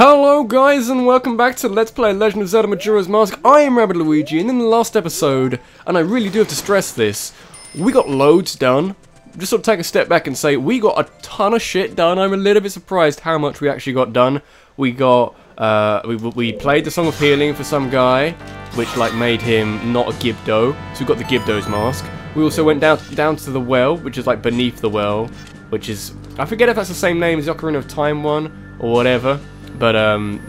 Hello guys and welcome back to Let's Play Legend of Zelda Majora's Mask. I am Rabbid Luigi, and in the last episode, and I really do have to stress this, we got loads done. Just sort of take a step back and say, we got a ton of shit done. I'm a little bit surprised how much we actually got done. We got, we played the Song of Healing for some guy, which like made him not a Gibdo, so we got the Gibdo's mask. We also went down to the well, which is like beneath the well, which is, I forget if that's the same name as the Ocarina of Time one, or whatever. But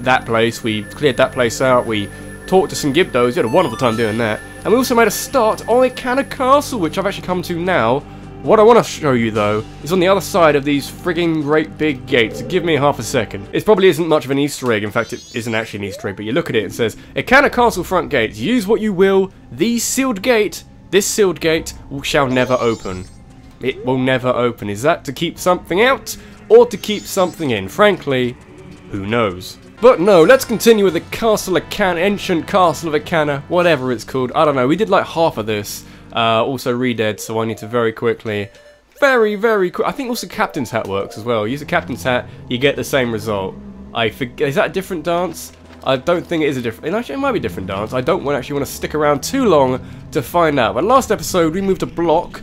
that place, we cleared that place out, we talked to some Gibdos, we had a wonderful time doing that. And we also made a start on Ikana Castle, which I've actually come to now. What I want to show you though, is on the other side of these frigging great big gates. Give me half a second. It probably isn't much of an Easter egg, in fact it isn't actually an Easter egg, but you look at it and it says, Ikana Castle front gate, use what you will, this sealed gate shall never open. It will never open. Is that to keep something out, or to keep something in? Frankly, who knows? But no, let's continue with the Castle Ikana, Ancient Castle of Ikana, whatever it's called. I don't know, we did like half of this. Also Redead, so I need to very quickly, very quick. I think also Captain's Hat works as well. Use the Captain's Hat, you get the same result. I forget, is that a different dance? I don't think it is a different, actually it might be a different dance. I don't actually want to stick around too long to find out. But last episode we moved a block,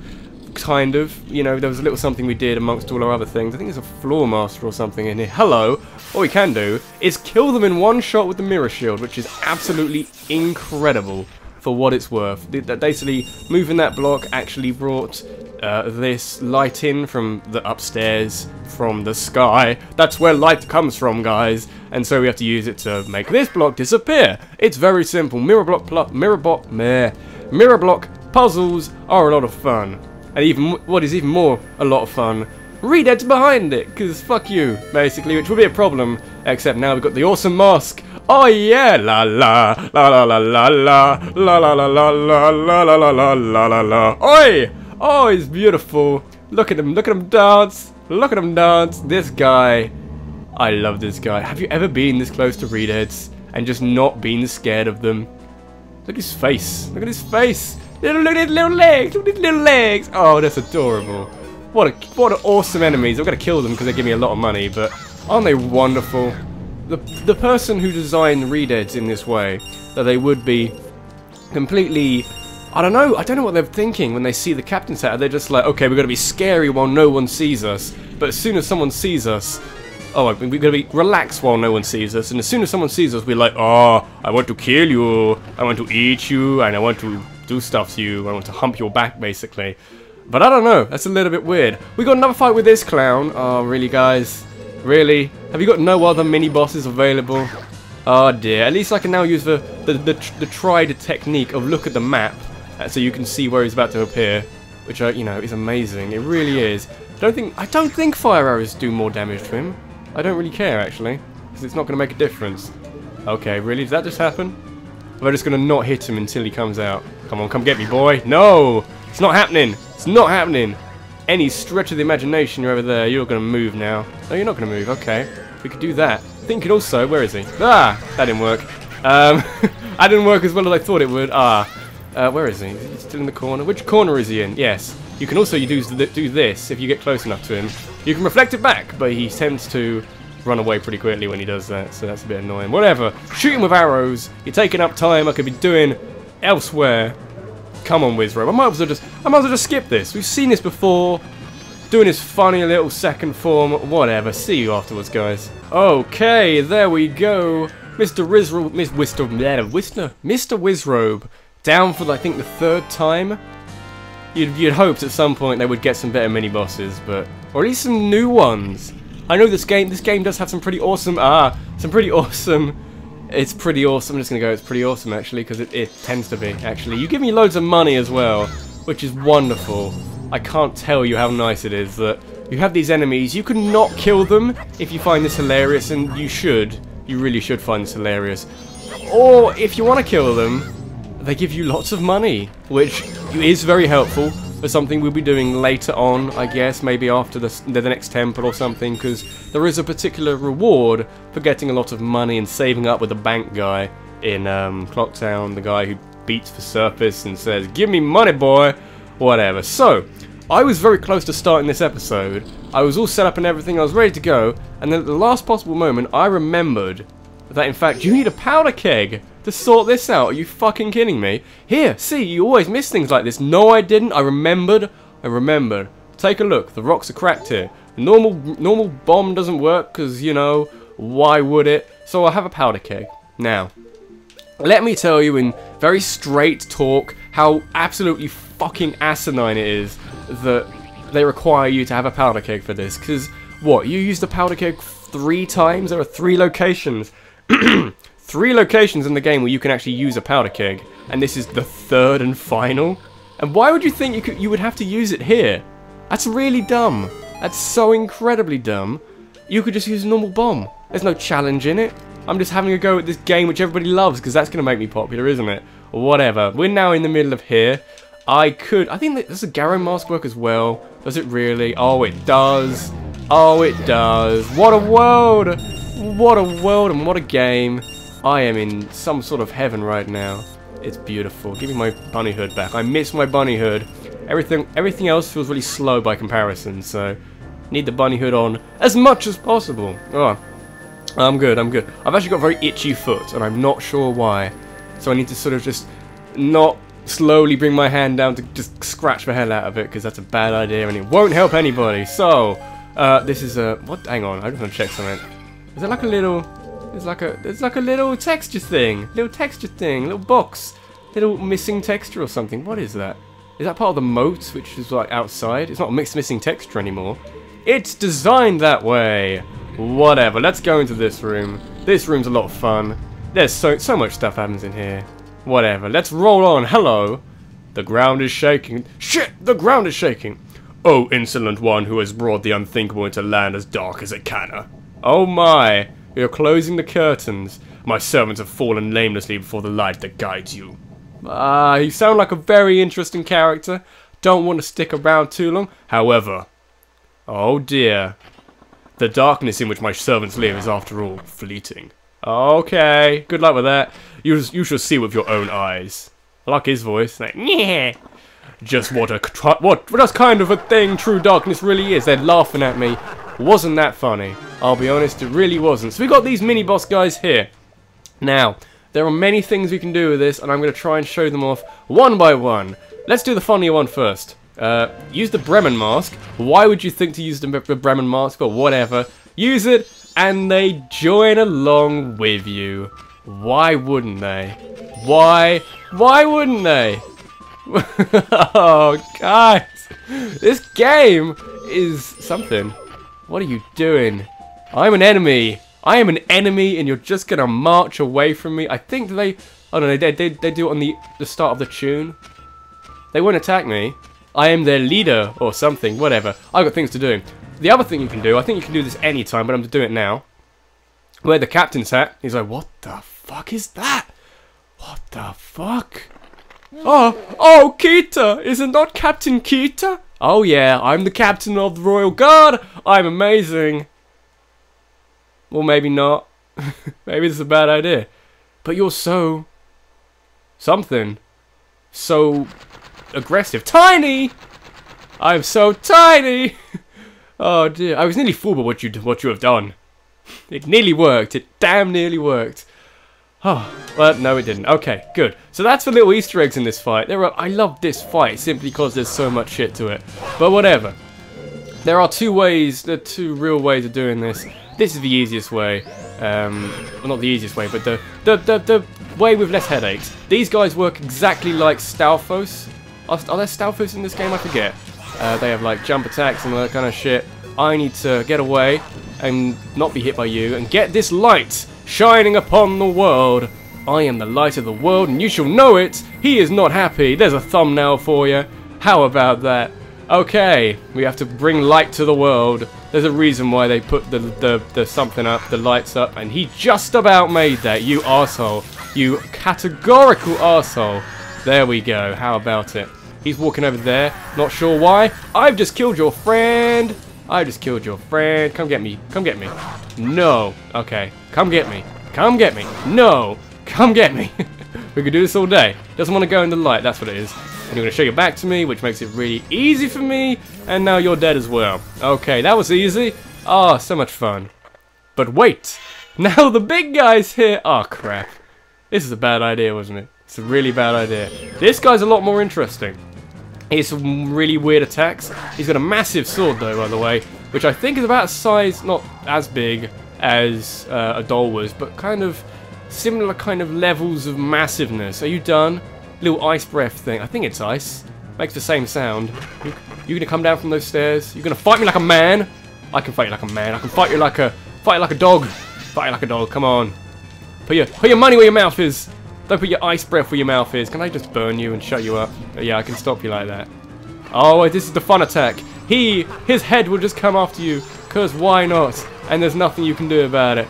kind of, you know, there was a little something we did amongst all our other things. I think there's a Floor Master or something in here. Hello! What we can do is kill them in one shot with the Mirror Shield, which is absolutely incredible for what it's worth. Basically, moving that block actually brought this light in from the upstairs, from the sky. That's where light comes from, guys. And so we have to use it to make this block disappear. It's very simple. Mirror block puzzles are a lot of fun. And even what is even more a lot of fun, Redead's behind it, because fuck you, basically, which would be a problem, except now we've got the awesome mask. Oh yeah, la la la la la la la la la la la la la la la la la la. Oi! Oh, he's beautiful. Look at him dance. Look at him dance. This guy, I love this guy. Have you ever been this close to Redeads and just not been scared of them? Look at his face. Look at his face. Look at his little legs. Look at his little legs. Oh, that's adorable. What an awesome enemies. I'm gonna kill them because they give me a lot of money, but aren't they wonderful? The person who designed Redeads in this way, that they would be completely, I don't know what they're thinking when they see the Captain's Hat. They're just like, okay, we're gonna be scary while no one sees us, but as soon as someone sees us, oh, we're gonna be relaxed while no one sees us, and as soon as someone sees us, we're like, oh, I want to kill you, I want to eat you, and I want to do stuff to you, I want to hump your back, basically. But I don't know, that's a little bit weird. We got another fight with this clown. Oh, really, guys? Really? Have you got no other mini-bosses available? Oh dear, at least I can now use the tried technique of look at the map, so you can see where he's about to appear, which, you know, is amazing. It really is. I don't think fire arrows do more damage to him. I don't really care, actually, because it's not going to make a difference. Okay, really? Did that just happen? Or am I just going to not hit him until he comes out? Come on, come get me, boy. No! It's not happening. It's not happening. Any stretch of the imagination, you're over there. You're going to move now. No, you're not going to move. Okay. We could do that. Thinking also, where is he? Ah! That didn't work. That didn't work as well as I thought it would. Where is he? Is he still in the corner? Which corner is he in? Yes. You can also do this if you get close enough to him. You can reflect it back, but he tends to run away pretty quickly when he does that, so that's a bit annoying. Whatever. Shooting with arrows. You're taking up time I could be doing elsewhere. Come on, Wizrobe. I might as well just skip this. We've seen this before. Doing this funny little second form. Whatever. See you afterwards, guys. Okay, there we go. Mr. Wizrobe. Down for, I think, the third time. You'd hoped at some point they would get some better mini-bosses, but... or at least some new ones. I know this game does have some pretty awesome... It's pretty awesome. I'm just going to go, it's pretty awesome, actually, because it tends to be, actually. You give me loads of money as well, which is wonderful. I can't tell you how nice it is that you have these enemies. You can not kill them if you find this hilarious, and you should. You really should find this hilarious. Or, if you want to kill them, they give you lots of money, which is very helpful for something we'll be doing later on, I guess, maybe after the next temple or something, because there is a particular reward for getting a lot of money and saving up with the bank guy in Clocktown, the guy who beats for surface and says, give me money, boy, whatever. So, I was very close to starting this episode I was all set up and everything, I was ready to go, and then at the last possible moment, I remembered that in fact you need a powder keg to sort this out. Are you fucking kidding me? Here, see, you always miss things like this. No, I didn't. I remembered. Take a look. The rocks are cracked here. Normal bomb doesn't work because, you know, why would it? So I'll have a powder keg. Now, let me tell you in very straight talk how absolutely fucking asinine it is that they require you to have a powder keg for this. Because, what, you used the powder keg 3 times? There are 3 locations. 3 locations in the game where you can actually use a powder keg. And this is the 3rd and final? And why would you think you would have to use it here? That's really dumb. That's so incredibly dumb. You could just use a normal bomb. There's no challenge in it. I'm just having a go at this game which everybody loves because that's going to make me popular, isn't it? Whatever. We're now in the middle of here. I think that does a Garrow mask work as well? Does it really? Oh, it does. Oh, it does. What a world. What a world and what a game. I am in some sort of heaven right now. It's beautiful. Give me my bunny hood back. I miss my bunny hood. Everything else feels really slow by comparison, so need the bunny hood on as much as possible. Oh, I'm good. I've actually got a very itchy foot, and I'm not sure why. So I need to sort of just not slowly bring my hand down to just scratch the hell out of it, because that's a bad idea, and it won't help anybody. So, this is a... What? Hang on, I just want to check something. Is it like a little... It's like a little texture thing. Little box. Little missing texture or something. What is that? Is that part of the moat, which is like outside? It's not missing texture anymore. It's designed that way. Whatever. Let's go into this room. This room's a lot of fun. There's so much stuff happens in here. Whatever. Let's roll on. Hello. The ground is shaking. Shit! The ground is shaking. Oh, insolent one who has brought the unthinkable into land as dark as it can. Oh my. You're closing the curtains. My servants have fallen namelessly before the light that guides you. You sound like a very interesting character. Don't want to stick around too long. However, oh dear. The darkness in which my servants live is after all fleeting. Okay, good luck with that. You shall see with your own eyes. I like his voice. Like, yeah. Just what kind of a thing true darkness really is. They're laughing at me. Wasn't that funny? I'll be honest, it really wasn't. So we got these mini boss guys here. Now, there are many things we can do with this, and I'm going to try and show them off one by one. Let's do the funnier one first. Use the Bremen mask. Why would you think to use the Bremen mask? Or whatever. Use it, and they join along with you. Why wouldn't they? Why wouldn't they? Oh, guys. This game is something. What are you doing? I'm an enemy. I am an enemy, and you're just gonna march away from me. I think they... Oh no, they do it on the start of the tune. They won't attack me. I am their leader, or something. Whatever. I've got things to do. The other thing you can do, I think you can do this anytime, but I'm going to do it now. Wear the captain's hat. He's like, what the fuck is that? What the fuck? Oh, Kita! Isn't that Captain Kita? Oh yeah, I'm the captain of the Royal Guard. I'm amazing. Well, maybe not. Maybe this is a bad idea. But you're so... something. So... aggressive. Tiny! I'm so tiny! Oh dear, I was nearly fooled by what you have done. It nearly worked. It damn nearly worked. Oh, well, no it didn't. Okay, good. So that's the little Easter eggs in this fight. I love this fight simply because there's so much shit to it. But whatever. There are two real ways of doing this. This is the easiest way. Well, not the easiest way, but the way with less headaches. These guys work exactly like Stalfos. Are there Stalfos in this game? I forget. They have like jump attacks and all that kind of shit. I need to get away and not be hit by you and get this light shining upon the world. I am the light of the world and you shall know it. He is not happy. There's a thumbnail for you. How about that? Okay, we have to bring light to the world. There's a reason why they put the something up, the lights up, and he just about made that, you arsehole. You categorical arsehole. There we go, how about it? He's walking over there, not sure why. I've just killed your friend. I just killed your friend. Come get me. Come get me. No. Okay. Come get me. Come get me. No. Come get me. We could do this all day. Doesn't want to go in the light. That's what it is. And you're going to show your back to me, which makes it really easy for me. And now you're dead as well. Okay, that was easy. Ah, so much fun. But wait, now the big guy's here. Oh crap. This is a bad idea, wasn't it? It's a really bad idea. This guy's a lot more interesting. He has some really weird attacks. He's got a massive sword though, by the way, which I think is about a size, not as big as a doll was, but kind of similar kind of levels of massiveness. Are you done? Little ice breath thing. I think it's ice. Makes the same sound. You gonna come down from those stairs? You're gonna fight me like a man? I can fight you like a man. I can fight you like a dog. Fight you like a dog. Come on. Put your money where your mouth is. Don't put your ice breath where your mouth is. Can I just burn you and shut you up? Yeah, I can stop you like that. Oh, this is the fun attack. His head will just come after you, cause why not? And there's nothing you can do about it.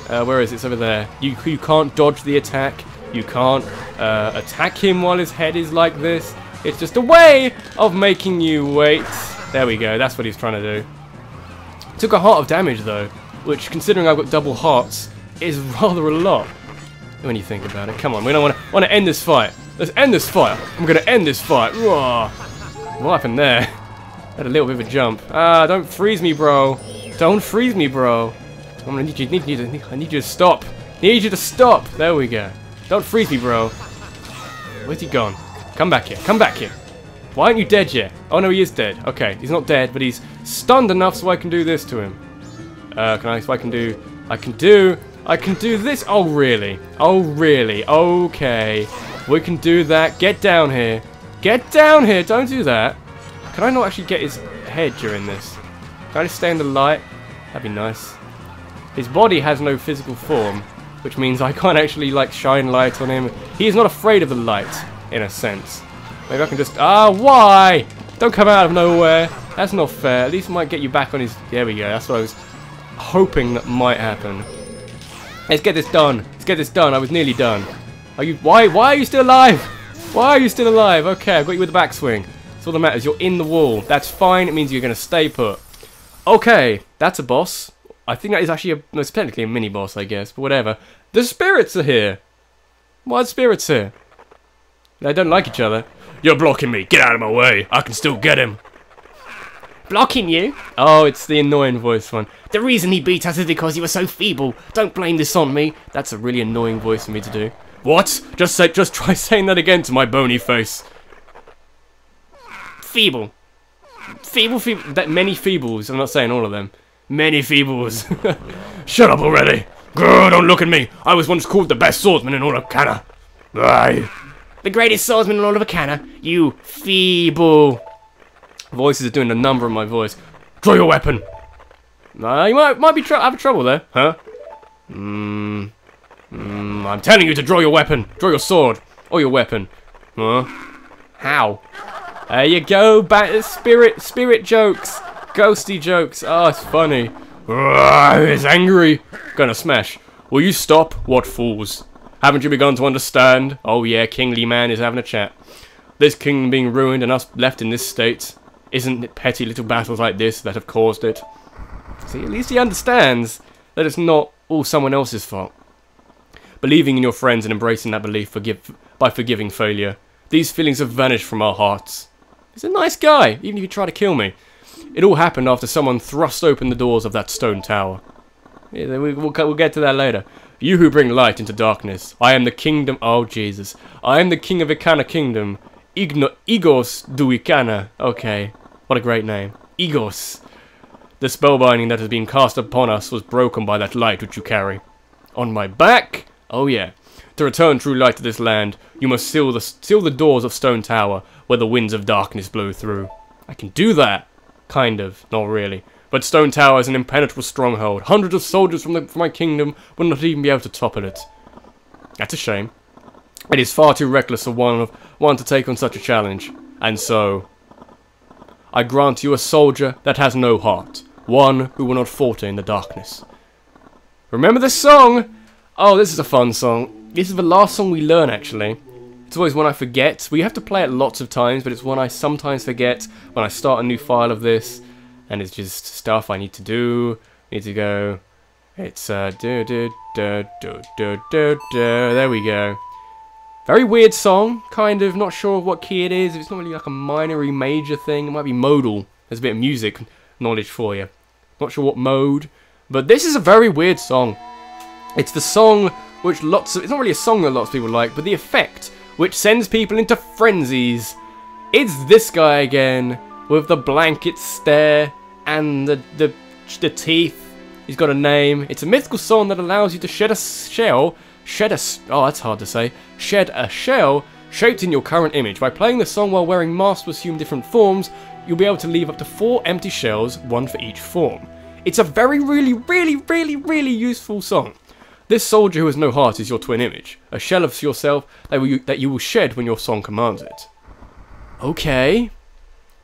Where is it? It's over there. You can't dodge the attack. You can't attack him while his head is like this. It's just a way of making you wait. There we go. That's what he's trying to do. Took a heart of damage though, which, considering I've got double hearts, is rather a lot when you think about it. Come on, we don't want to end this fight. Let's end this fight. I'm gonna end this fight. Whoa. What happened there? Had a little bit of a jump. Ah, don't freeze me, bro. Don't freeze me, bro. I need you to stop. Need you to stop. There we go. Don't freeze me, bro. Where's he gone? Come back here. Come back here. Why aren't you dead yet? Oh no, he is dead. Okay, he's not dead, but he's stunned enough so I can do this to him. I can do this. Oh really? Oh really? Okay. We can do that. Get down here. Get down here. Don't do that. Can I not actually get his head during this? Can I just stay in the light? That'd be nice. His body has no physical form, which means I can't actually like shine light on him. He is not afraid of the light, in a sense. Maybe I can just... Ah, why? Don't come out of nowhere. That's not fair. At least it might get you back on his... There we go. That's what I was hoping that might happen. Let's get this done. Let's get this done. I was nearly done. Are you... Why are you still alive? Why are you still alive? Okay, I've got you with the backswing. That's all that matters. You're in the wall. That's fine. It means you're going to stay put. Okay, that's a boss. I think that is actually it's technically a mini-boss, I guess, but whatever. The spirits are here! Why are the spirits here? They don't like each other. You're blocking me! Get out of my way! I can still get him! Blocking you? Oh, it's the annoying voice one. The reason he beat us is because you were so feeble. Don't blame this on me. That's a really annoying voice for me to do. What? Just try saying that again to my bony face. Feeble. Feeble. Many feebles. I'm not saying all of them. Many feebles. Shut up already. Grr, don't look at me. I was once called the best swordsman in all of Canna. Aye. The greatest swordsman in all of Canna. You feeble. Voices are doing a number on my voice. Draw your weapon. You might be having trouble there, huh? I'm telling you to draw your weapon. Draw your sword. Or your weapon. Huh? How? There you go. Back spirit jokes. Ghosty jokes. Oh, it's funny. It's angry. Gonna smash. Will you stop? What fools. Haven't you begun to understand? Oh yeah, Kingly Man is having a chat. This kingdom being ruined and us left in this state. Isn't it petty little battles like this that have caused it? See, at least he understands that it's not all someone else's fault. Believing in your friends and embracing that belief by forgiving failure. These feelings have vanished from our hearts. He's a nice guy, even if you try to kill me. It all happened after someone thrust open the doors of that stone tower. Yeah, we'll get to that later. You who bring light into darkness. I am the kingdom... Oh, Jesus. I am the king of Ikana Kingdom. Igos du Ikana. Okay. What a great name. Igos. The spellbinding that has been cast upon us was broken by that light which you carry. On my back? Oh, yeah. To return true light to this land, you must seal the doors of Stone Tower, where the winds of darkness blow through. I can do that. Kind of. Not really. But Stone Tower is an impenetrable stronghold. Hundreds of soldiers from my kingdom will not even be able to topple it. That's a shame. It is far too reckless of one to take on such a challenge. And so, I grant you a soldier that has no heart. One who will not falter in the darkness. Remember this song? Oh, this is a fun song. This is the last song we learn, actually. It's always one I forget. We have to play it lots of times, but it's one I sometimes forget when I start a new file of this. And it's just stuff I need to do. Need to go. It's there we go. Very weird song, kind of not sure what key it is. It's not really like a minory major thing. It might be modal. There's a bit of music knowledge for you. Not sure what mode, but this is a very weird song. It's the song which it's not really a song that lots of people like, but the effect which sends people into frenzies. It's this guy again, with the blanket stare and the teeth. He's got a name. It's a mythical song that allows you to shed a shell that's hard to say. Shed a shell shaped in your current image. By playing the song while wearing masks to assume different forms, you'll be able to leave up to 4 empty shells, 1 for each form. It's a very, really useful song. This soldier who has no heart is your twin image, a shell of yourself that you will shed when your song commands it. Okay.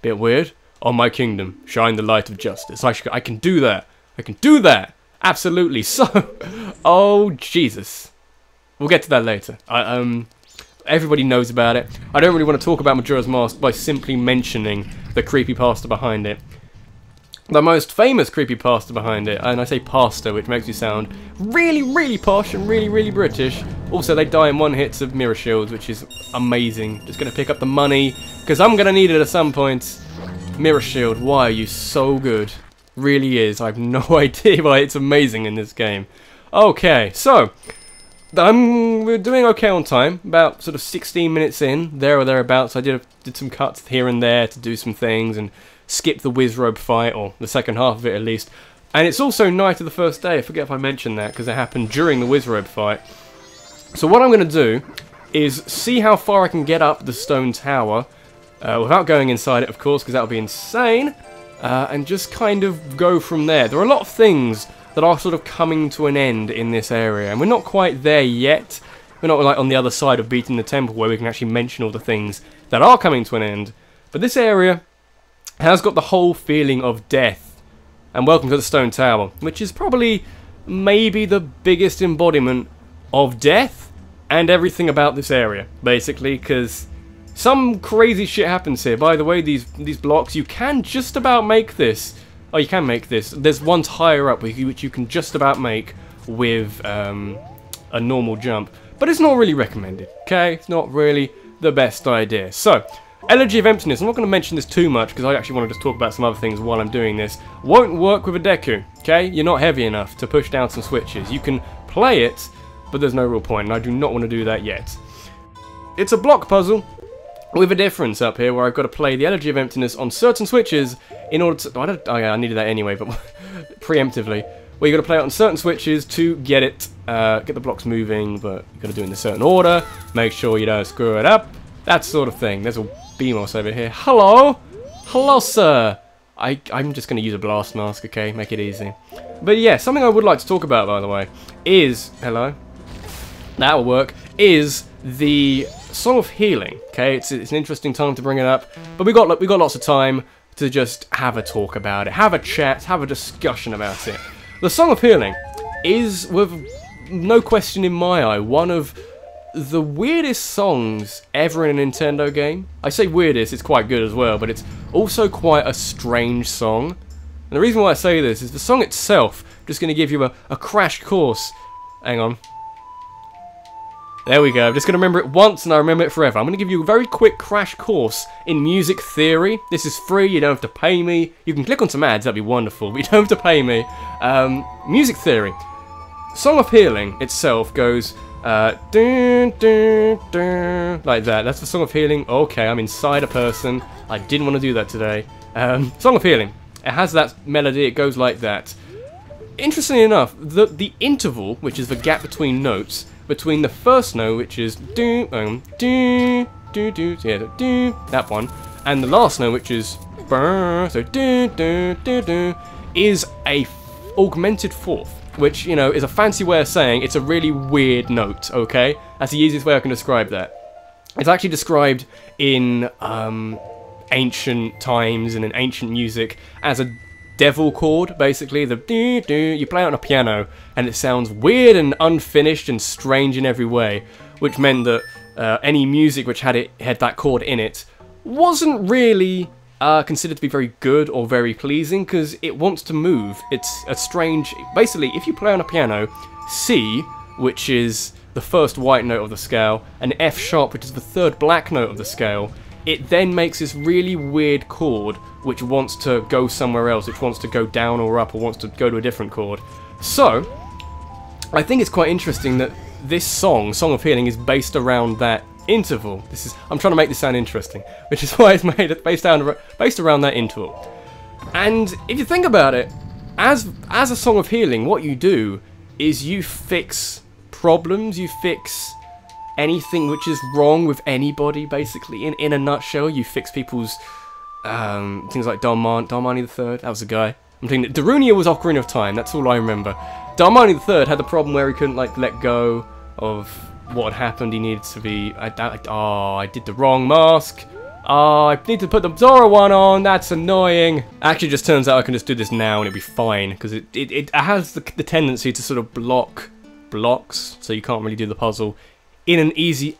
Bit weird. On my kingdom, shine the light of justice. I can do that. I can do that. Absolutely. So, oh Jesus. We'll get to that later. Everybody knows about it. I don't really want to talk about Majora's Mask by simply mentioning the creepypasta behind it. The most famous creepypasta behind it, and I say pasta, which makes me sound really posh and really British. Also, they die in 1 hit of mirror shields, which is amazing. Just gonna pick up the money, because I'm gonna need it at some point. Mirror shield, why are you so good? Really is. I have no idea why it's amazing in this game. Okay, so we're doing okay on time. About sort of 16 minutes in, there or thereabouts. I did some cuts here and there to do some things and skip the Wizrobe fight, or the second half of it at least. And it's also night of the first day. I forget if I mentioned that because it happened during the Wizrobe fight. So what I'm going to do is see how far I can get up the stone tower without going inside it, of course, because that would be insane. And just kind of go from there. There are a lot of things that are sort of coming to an end in this area, and we're not quite there yet. We're not like on the other side of beating the temple where we can actually mention all the things that are coming to an end. But this area has got the whole feeling of death. And welcome to the Stone Tower, which is probably maybe the biggest embodiment of death and everything about this area, basically, because some crazy shit happens here. By the way, these blocks, you can just about make this. Oh, you can make this. There's ones higher up which you can just about make with a normal jump. But it's not really recommended, okay? It's not really the best idea. So, Elegy of Emptiness. I'm not going to mention this too much because I actually want to just talk about some other things while I'm doing this. Won't work with a Deku, okay? You're not heavy enough to push down some switches. You can play it, but there's no real point, and I do not want to do that yet. It's a block puzzle with a difference up here where I've got to play the Elegy of Emptiness on certain switches in order to... Oh yeah, I needed that anyway, but preemptively. Where you've got to play it on certain switches to get it, get the blocks moving, but you've got to do it in a certain order, make sure you don't screw it up, that sort of thing. There's a Beamos over here. Hello? Hello, sir. I'm just going to use a blast mask, okay? Make it easy. But yeah, something I would like to talk about, by the way, is... Hello? That'll work. Is the Song of Healing, okay? It's an interesting time to bring it up, but we got lots of time to just have a talk about it, have a chat, have a discussion about it. The Song of Healing is, with no question in my eye, one of the weirdest songs ever in a Nintendo game. I say weirdest, it's quite good as well, but it's also quite a strange song. And the reason why I say this is the song itself, just going to give you a crash course. Hang on. There we go. I'm just going to remember it once and I remember it forever. I'm going to give you a very quick crash course in music theory. This is free, you don't have to pay me. You can click on some ads, that'd be wonderful, but you don't have to pay me. Music theory. Song of Healing itself goes... dun, dun, dun, like that. That's the Song of Healing. Okay, I'm inside a person. I didn't want to do that today. Song of Healing. It has that melody. It goes like that. Interestingly enough, the interval, which is the gap between notes, between the first note, which is do do do do, yeah, do that one, and the last note, which is so do do do do, is a augmented fourth, which, you know, is a fancy way of saying it's a really weird note, okay? That's the easiest way I can describe that. It's actually described in ancient times and in ancient music as a devil chord, basically. The do-do, you play it on a piano, and it sounds weird and unfinished and strange in every way, which meant that any music which had that chord in it wasn't really... considered to be very good or very pleasing because it wants to move. It's a strange... Basically, if you play on a piano, C, which is the first white note of the scale, and F sharp, which is the third black note of the scale, it then makes this really weird chord which wants to go somewhere else, which wants to go down or up, or wants to go to a different chord. So, I think it's quite interesting that this song, Song of Healing, is based around that interval. I'm trying to make this sound interesting, which is why it's made based around that interval. And if you think about it, as a Song of Healing, what you do is you fix problems, you fix anything which is wrong with anybody, basically. In a nutshell, you fix people's things like Darmani III, that was the guy. I'm thinking that Darunia was Ocarina of Time, that's all I remember. Darmani III had the problem where he couldn't like let go of what had happened. He needed to be... I did the wrong mask. I need to put the Zora one on, that's annoying. Actually, it just turns out I can just do this now and it'll be fine, because it has the tendency to sort of block blocks, so you can't really do the puzzle in an easy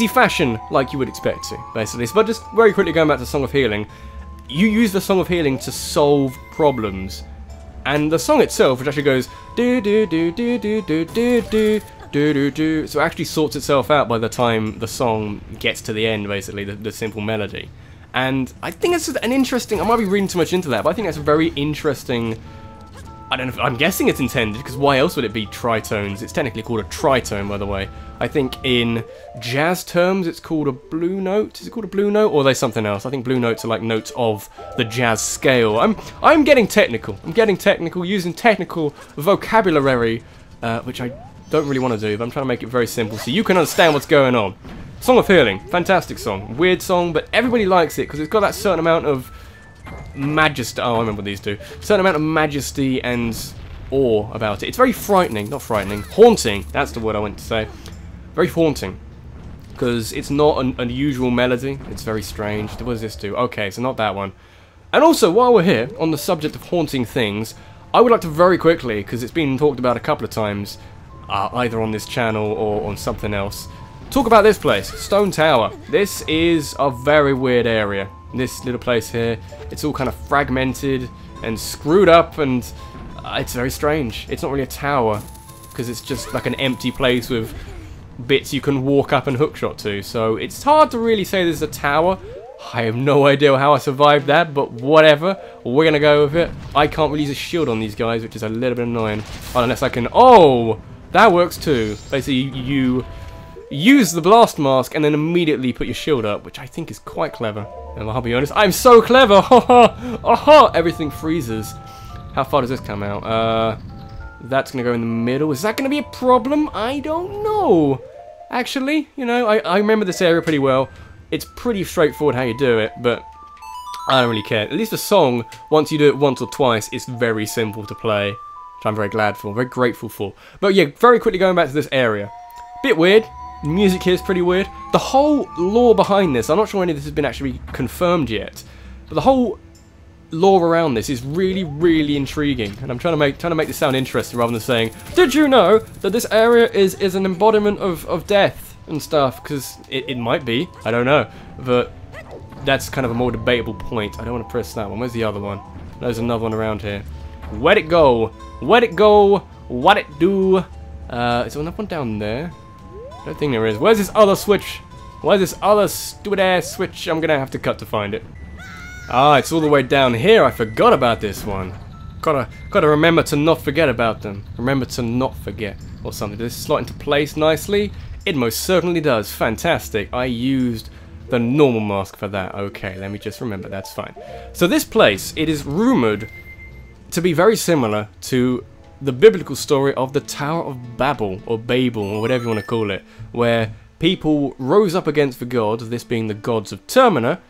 fashion like you would expect to, basically. But just very quickly going back to Song of Healing, you use the Song of Healing to solve problems, and the song itself, which actually goes do do do do do do do do do do do, so it actually sorts itself out by the time the song gets to the end, basically, the simple melody. And I think it's an interesting, I might be reading too much into that, but I think that's a very interesting, I don't know, I'm guessing it's intended, because why else would it be tritones? It's technically called a tritone, by the way. I think in jazz terms it's called a blue note. Is it called a blue note, or are they something else? I think blue notes are like notes of the jazz scale. I'm getting technical. I'm getting technical, using technical vocabulary, which I don't really want to do, but I'm trying to make it very simple so you can understand what's going on. Song of Healing, fantastic song. Weird song, but everybody likes it because it's got that certain amount of majesty. Oh, I remember what these do. Certain amount of majesty and awe about it. It's very frightening, not frightening, haunting. That's the word I went to say. Very haunting, because it's not an unusual melody. It's very strange. What does this do? Okay, so not that one. And also, while we're here on the subject of haunting things, I would like to very quickly, because it's been talked about a couple of times, either on this channel or on something else, talk about this place, Stone Tower. This is a very weird area. This little place here, it's all kind of fragmented and screwed up, and it's very strange. It's not really a tower, because it's just like an empty place with bits you can walk up and hookshot to, so it's hard to really say this is a tower. I have no idea how I survived that, but whatever, we're gonna go with it. I can't really use a shield on these guys, which is a little bit annoying, unless I can... Oh, that works too. Basically, you use the blast mask and then immediately put your shield up, which I think is quite clever. And I'll be honest, I'm so clever! Everything freezes. How far does this come out? That's going to go in the middle. Is that going to be a problem? I don't know. Actually, you know, I remember this area pretty well. It's pretty straightforward how you do it, but I don't really care. At least the song, once you do it once or twice, it's very simple to play, which I'm very glad for, very grateful for. But yeah, very quickly going back to this area. Bit weird. The music here is pretty weird. The whole lore behind this, I'm not sure any of this has been actually confirmed yet, but the whole lore around this is really, really intriguing, and I'm trying to make this sound interesting rather than saying, did you know that this area is an embodiment of death and stuff? Because it might be, I don't know, but that's kind of a more debatable point. I don't want to press that one. Where's the other one? There's another one around here. Where'd it go? Where'd it go? What'd it do? Is there another one down there? I don't think there is. Where's this other switch? Where's this other stupid ass switch? I'm gonna have to cut to find it. Ah, it's all the way down here. I forgot about this one. Gotta remember to not forget about them. Remember to not forget or something. Does this slot into place nicely? It most certainly does. Fantastic. I used the normal mask for that. Okay, let me just remember. That's fine. So this place, it is rumored to be very similar to the biblical story of the Tower of Babel, or Babel, or whatever you want to call it, where people rose up against the gods, this being the gods of Termina,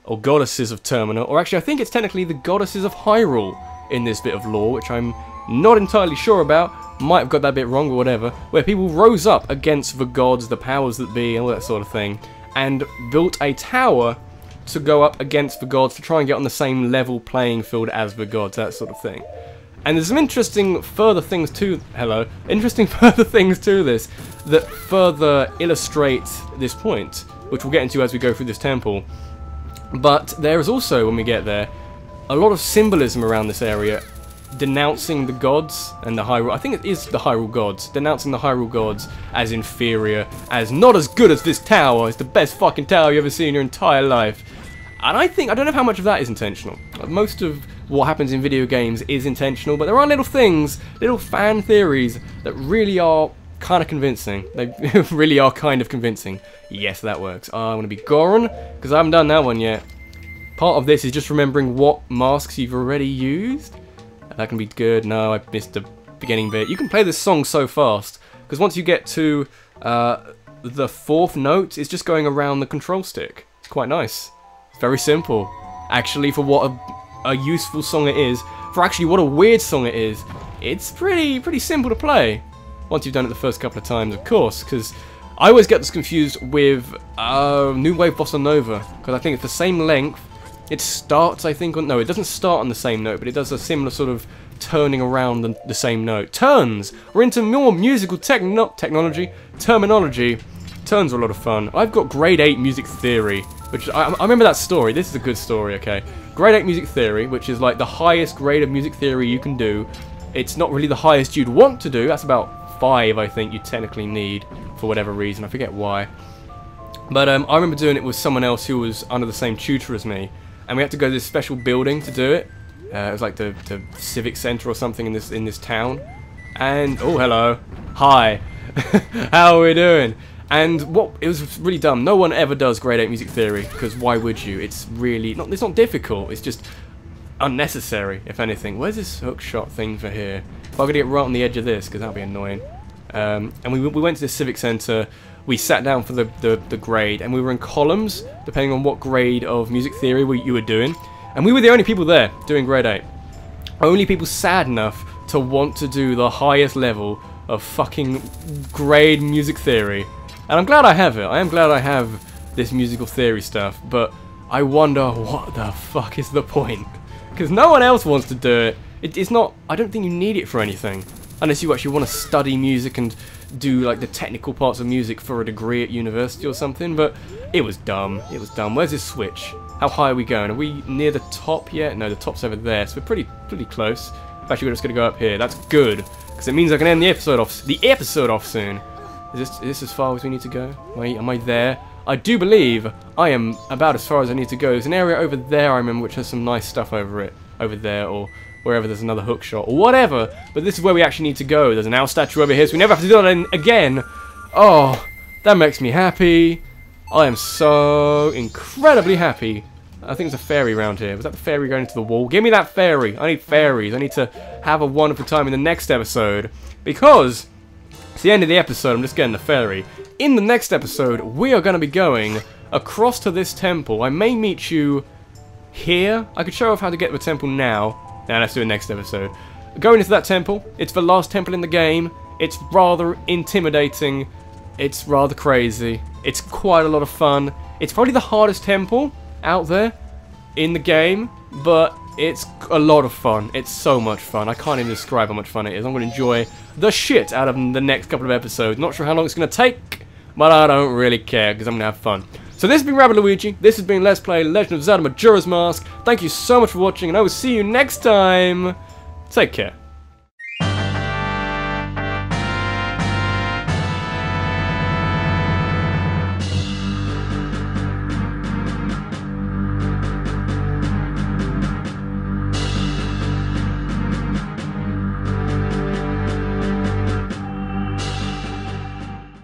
or goddesses of Termina, or actually I think it's technically the goddesses of Hyrule in this bit of lore, which I'm not entirely sure about, might have got that bit wrong or whatever, where people rose up against the gods, the powers that be, and all that sort of thing, and built a tower to go up against the gods to try and get on the same level playing field as the gods, that sort of thing. And there's some interesting further things to this that further illustrate this point, which we'll get into as we go through this temple. But there is also, when we get there, a lot of symbolism around this area denouncing the gods and the Hyrule. I think it is the Hyrule gods. Denouncing the Hyrule gods as inferior, as not as good as this tower. It's the best fucking tower you've ever seen in your entire life. And I don't know how much of that is intentional. Most of what happens in video games is intentional, but there are little things, little fan theories that really are kind of convincing. They really are kind of convincing. Yes, that works. I want to be Goron, because I haven't done that one yet. Part of this is just remembering what masks you've already used. That can be good. No, I missed the beginning bit. You can play this song so fast, because once you get to the 4th note, it's just going around the control stick. It's quite nice. It's very simple. Actually, for what a useful song it is, for actually what a weird song it is, it's pretty simple to play. Once you've done it the first couple of times, of course, because I always get this confused with New Wave Bossa Nova, because I think it's the same length. It starts, I think, on... No, it doesn't start on the same note, but it does a similar sort of turning around the same note. Turns! We're into more musical terminology. Turns are a lot of fun. I've got grade 8 music theory, which... I remember that story. This is a good story, okay? Grade 8 music theory, which is like the highest grade of music theory you can do. It's not really the highest you'd want to do. That's about 5, I think, you technically need, for whatever reason. I forget why. But I remember doing it with someone else who was under the same tutor as me. And we had to go to this special building to do it. It was like the civic center or something in this town. And oh, hello, hi, how are we doing? And it was really dumb. No one ever does grade 8 music theory, because why would you? It's really not. It's not difficult. It's just unnecessary, if anything. Where's this hookshot thing for here? If I'm gonna get right on the edge of this, because that'll be annoying. And we went to the civic center. We sat down for the grade, and we were in columns, depending on what grade of music theory you were doing. And we were the only people there doing grade 8. Only people sad enough to want to do the highest level of fucking grade music theory. And I'm glad I have it. I am glad I have this musical theory stuff, but I wonder what the fuck is the point? Because no one else wants to do it. It's not... I don't think you need it for anything. Unless you actually want to study music and do like the technical parts of music for a degree at university or something, but it was dumb. It was dumb. Where's this switch? How high are we going? Are we near the top yet? No, the top's over there, so we're pretty close. Actually, we're just going to go up here. That's good, because it means I can end the episode off soon. Is this as far as we need to go? Am I there? I do believe I am about as far as I need to go. There's an area over there, I remember, which has some nice stuff over it. Over there, or wherever there's another hook shot, or whatever. But this is where we actually need to go. There's an owl statue over here, so we never have to do that again. Oh, that makes me happy. I am so incredibly happy. I think there's a fairy around here. Was that the fairy going into the wall? Give me that fairy. I need fairies. I need to have a wonderful time in the next episode. Because it's the end of the episode. I'm just getting the fairy. In the next episode, we are going to be going across to this temple. I may meet you here. I could show off how to get to the temple now. Now let's do it next episode. Going into that temple. It's the last temple in the game. It's rather intimidating. It's rather crazy. It's quite a lot of fun. It's probably the hardest temple out there in the game, but it's a lot of fun. It's so much fun. I can't even describe how much fun it is. I'm going to enjoy the shit out of the next couple of episodes. Not sure how long it's going to take, but I don't really care because I'm going to have fun. So this has been Rabbid Luigi. This has been Let's Play Legend of Zelda Majora's Mask. Thank you so much for watching, and I will see you next time. Take care.